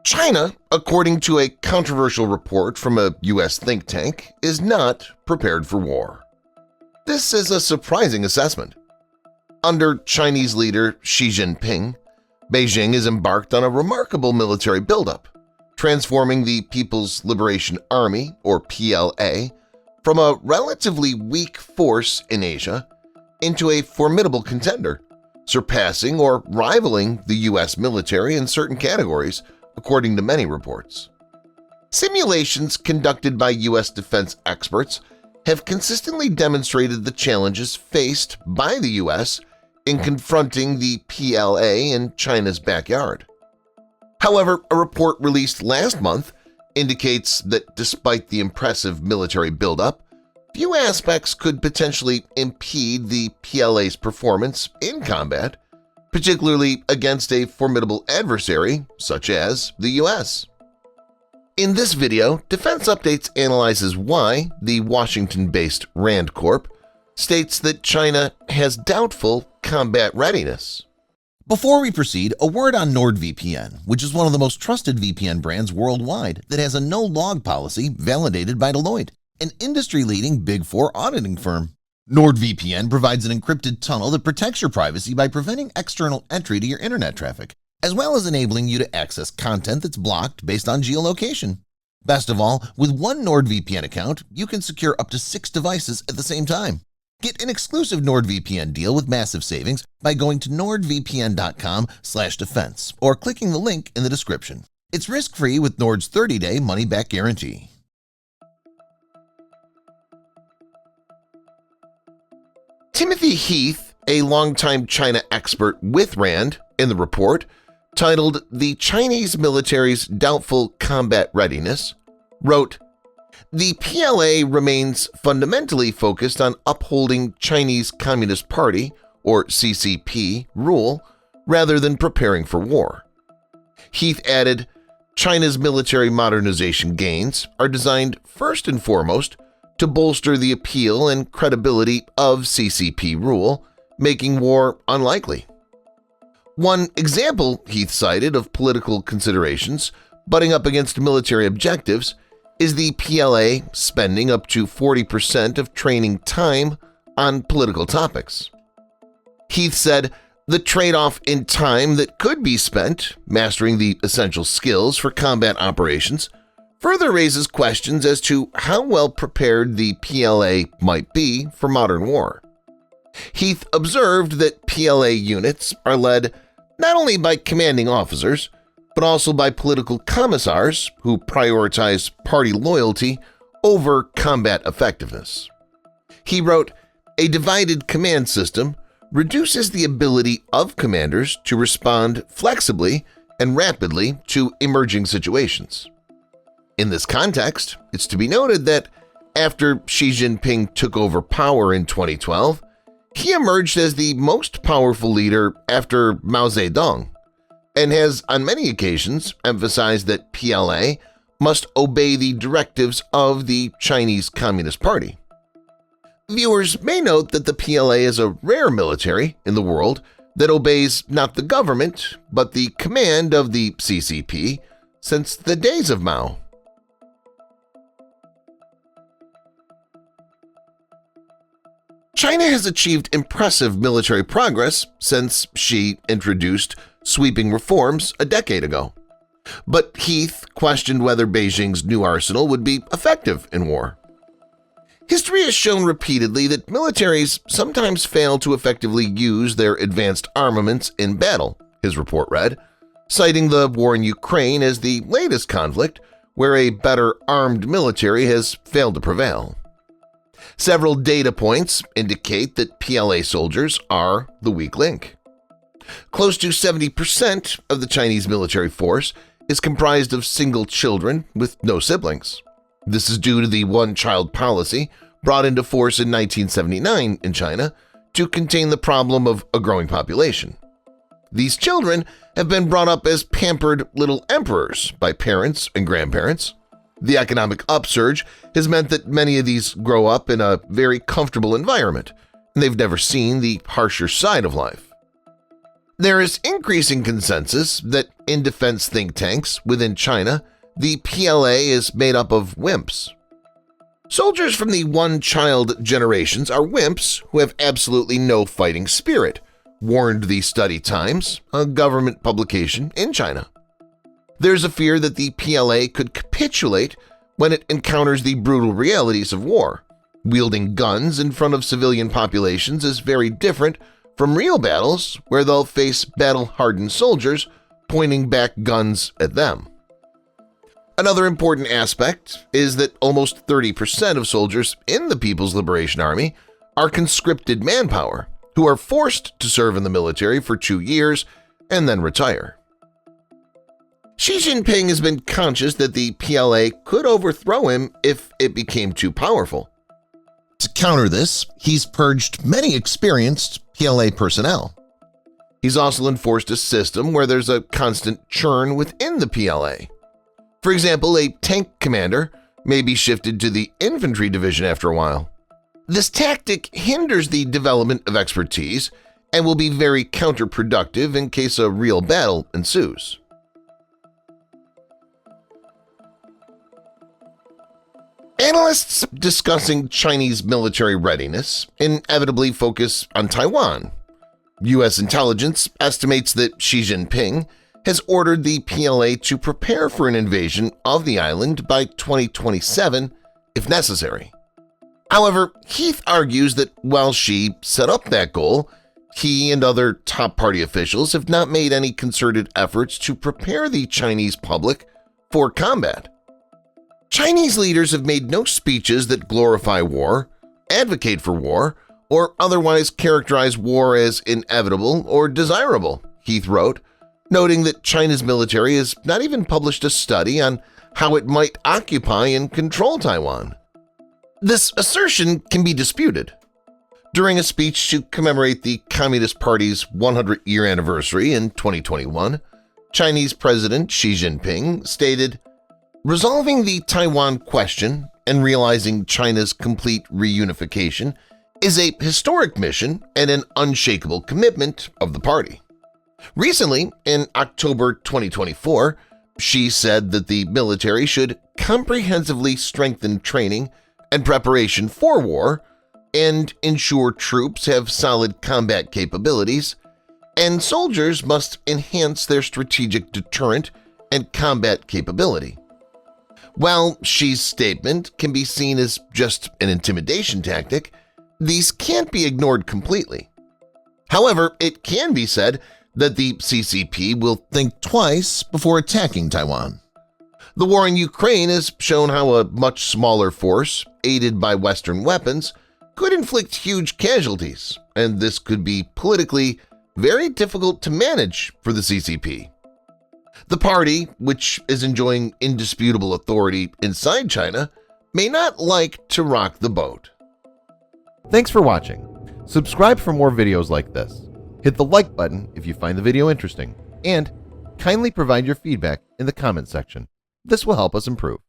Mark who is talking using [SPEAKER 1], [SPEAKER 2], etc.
[SPEAKER 1] China, according to a controversial report from a U.S. think tank, is not prepared for war. This is a surprising assessment. Under Chinese leader Xi Jinping, Beijing is embarked on a remarkable military buildup, transforming the People's Liberation Army, or PLA, from a relatively weak force in Asia into a formidable contender, surpassing or rivaling the U.S. military in certain categories, according to many reports. Simulations conducted by U.S. defense experts have consistently demonstrated the challenges faced by the U.S. in confronting the PLA in China's backyard. However, a report released last month indicates that despite the impressive military buildup, few aspects could potentially impede the PLA's performance in combat, particularly against a formidable adversary such as the U.S. In this video, Defense Updates analyzes why the Washington-based RAND Corp states that China has doubtful combat readiness.
[SPEAKER 2] Before we proceed, a word on NordVPN, which is one of the most trusted VPN brands worldwide that has a no-log policy validated by Deloitte, an industry-leading Big Four auditing firm. NordVPN provides an encrypted tunnel that protects your privacy by preventing external entry to your internet traffic, as well as enabling you to access content that's blocked based on geolocation. Best of all, with one NordVPN account, you can secure up to 6 devices at the same time. Get an exclusive NordVPN deal with massive savings by going to nordvpn.com/defense or clicking the link in the description. It's risk-free with Nord's 30-day money-back guarantee.
[SPEAKER 1] Timothy Heath, a longtime China expert with RAND, in the report, titled "The Chinese Military's Doubtful Combat Readiness," wrote, "The PLA remains fundamentally focused on upholding Chinese Communist Party, or CCP, rule rather than preparing for war." Heath added, "China's military modernization gains are designed first and foremost to bolster the appeal and credibility of CCP rule, making war unlikely." One example Heath cited of political considerations butting up against military objectives is the PLA spending up to 40% of training time on political topics. Heath said, "The trade-off in time that could be spent mastering the essential skills for combat operations further raises questions as to how well prepared the PLA might be for modern war." Heath observed that PLA units are led not only by commanding officers, but also by political commissars who prioritize party loyalty over combat effectiveness. He wrote, "A divided command system reduces the ability of commanders to respond flexibly and rapidly to emerging situations." In this context, it's to be noted that after Xi Jinping took over power in 2012, he emerged as the most powerful leader after Mao Zedong, and has on many occasions emphasized that PLA must obey the directives of the Chinese Communist Party. Viewers may note that the PLA is a rare military in the world that obeys not the government but the command of the CCP since the days of Mao. China has achieved impressive military progress since Xi introduced sweeping reforms a decade ago. But Heath questioned whether Beijing's new arsenal would be effective in war. History has shown repeatedly that militaries sometimes fail to effectively use their advanced armaments in battle, his report read, citing the war in Ukraine as the latest conflict where a better armed military has failed to prevail. Several data points indicate that PLA soldiers are the weak link. Close to 70% of the Chinese military force is comprised of single children with no siblings. This is due to the one-child policy brought into force in 1979 in China to contain the problem of a growing population. These children have been brought up as pampered little emperors by parents and grandparents. The economic upsurge has meant that many of these grow up in a very comfortable environment, and they've never seen the harsher side of life. There is increasing consensus that in defense think tanks within China, the PLA is made up of wimps. Soldiers from the one-child generations are wimps who have absolutely no fighting spirit, warned the Study Times, a government publication in China. There's a fear that the PLA could capitulate when it encounters the brutal realities of war. Wielding guns in front of civilian populations is very different from real battles where they'll face battle-hardened soldiers pointing back guns at them. Another important aspect is that almost 30% of soldiers in the People's Liberation Army are conscripted manpower who are forced to serve in the military for 2 years and then retire. Xi Jinping has been conscious that the PLA could overthrow him if it became too powerful.
[SPEAKER 2] To counter this, he's purged many experienced PLA personnel.
[SPEAKER 1] He's also enforced a system where there's a constant churn within the PLA. For example, a tank commander may be shifted to the infantry division after a while. This tactic hinders the development of expertise and will be very counterproductive in case a real battle ensues. Analysts discussing Chinese military readiness inevitably focus on Taiwan. U.S. intelligence estimates that Xi Jinping has ordered the PLA to prepare for an invasion of the island by 2027 if necessary. However, Heath argues that while Xi set up that goal, he and other top party officials have not made any concerted efforts to prepare the Chinese public for combat. Chinese leaders have made no speeches that glorify war, advocate for war, or otherwise characterize war as inevitable or desirable, Heath wrote, noting that China's military has not even published a study on how it might occupy and control Taiwan. This assertion can be disputed. During a speech to commemorate the Communist Party's 100-year anniversary in 2021, Chinese President Xi Jinping stated, "Resolving the Taiwan question and realizing China's complete reunification is a historic mission and an unshakable commitment of the party." Recently, in October 2024, Xi said that the military should comprehensively strengthen training and preparation for war and ensure troops have solid combat capabilities, and soldiers must enhance their strategic deterrent and combat capability. While Xi's statement can be seen as just an intimidation tactic, these can't be ignored completely. However, it can be said that the CCP will
[SPEAKER 2] Think twice before attacking Taiwan.
[SPEAKER 1] The war in Ukraine has shown how a much smaller force, aided by Western weapons, could inflict huge casualties, and this could be politically very difficult to manage for the CCP. The party, which is enjoying indisputable authority inside China, may not like to rock the boat.
[SPEAKER 3] Thanks for watching. Subscribe for more videos like this. Hit the like button if you find the video interesting, and kindly provide your feedback in the comment section. This will help us improve.